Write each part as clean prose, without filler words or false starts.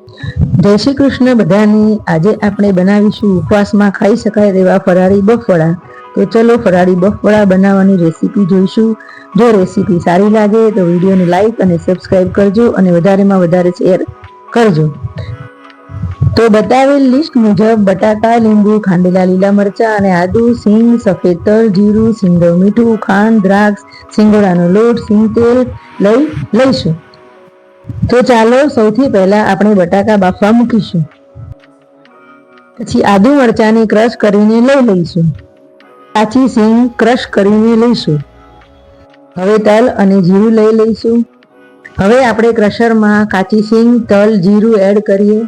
જય શ્રી કૃષ્ણ બધાને। આજે આપણે બનાવીશું ઉપવાસમાં ખાઈ શકાય તેવા ફરાળી બફળા। તો ચલો ફરાળી બફળા બનાવવાની રેસીપી જોઈશું। જો રેસીપી સારી લાગે તો વિડીયોને લાઈક અને સબસ્ક્રાઈબ કરજો અને વધારેમાં વધારે શેર કરજો। તો બતાવેલ લિસ્ટ મુજબ બટાકા, લીંબુ, ખાંડેલા લીલા મરચાં અને આદુ, સિંગ, સફેદ તલ, જીરું, સિંગો, મીઠું, ખાંડ, દ્રાક્ષ, સિંગોડાનો લોટ, સિંગ તેલ લઈશું। તો ચાલો સૌથી પહેલા આપણે બટાકા બાફવા મૂકીશું। પછી આદુ મરચાંને ક્રશ કરીને લઈશું। કાચી સિંગ ક્રશ કરીને લઈશું। હવે તલ અને જીરું લઈશું। હવે આપણે ક્રશરમાં કાચી સિંગ, તલ, જીરું એડ કરીએ।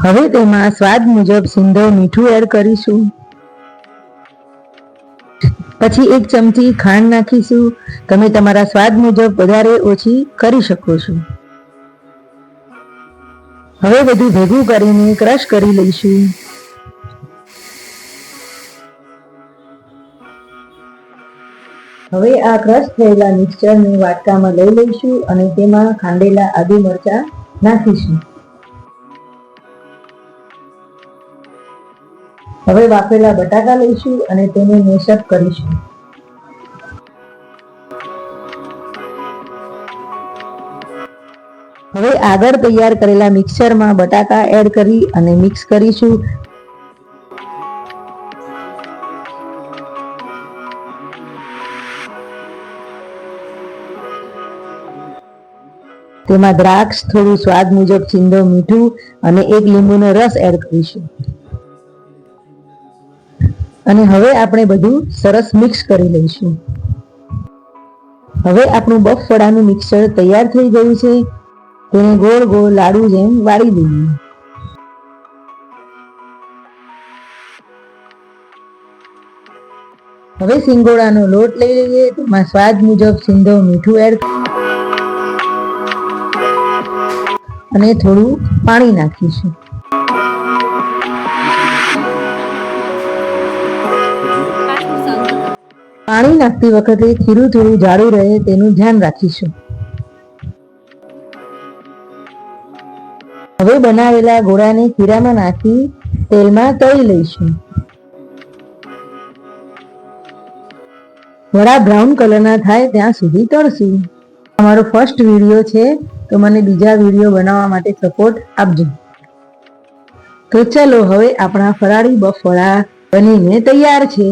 હવે તેમાં સ્વાદ મુજબ સિંધવ મીઠું એડ કરીશું। પછી 1 ચમચી ખાંડ નાખીશું। તમે તમારા સ્વાદ મુજબ વધારે ઓછી કરી શકો છો। હવે બધું ભેગું કરીને ક્રશ કરી લઈશું। હવે આ ક્રશ થયેલા મિક્સચરને વાટકામાં લઈશું અને તેમાં ખાંડેલા આદુ મરચાં નાખીશું। હવે બાફેલા બટાકા લઈશું અને તેને મેશઅપ કરીશું। હવે આગળ તૈયાર કરેલા મિક્સચરમાં બટાકા એડ કરી અને મિક્સ કરીશું। તેમાં દ્રાક્ષ, થોડું સ્વાદ મુજબ સિંધવ મીઠું અને 1 લીંબુનો રસ એડ કરીશું। અને હવે આપણે બધું સરસ મિક્સ કરી લઈશું। હવે આપણું બફળાનું મિક્સર તૈયાર થઈ ગયું છે। તેને ગોળ ગોળ લાડુ જેમ વાળી દઈએ। હવે સિંગોડાનો લોટ લઈ લઈએ। તેમાં સ્વાદ મુજબ સિંધવ મીઠું એડ અને થોડું પાણી નાખીશું। પાણી નાખતી વખતે ખીરું થોડું જાડું રહે તેનું ધ્યાન રાખીશું। હવે બનાવેલા ગોળાને ખીરામાં નાખી તેલમાં તળી લઈશું। વડા બ્રાઉન કલરના થાય ત્યાં સુધી તળશું। અમારો ફર્સ્ટ વિડીયો છે તો મને બીજા વિડીયો બનાવવા માટે સપોર્ટ આપજો। તો ચલો હવે આપણા ફરાળી બફળા બનીને તૈયાર છે।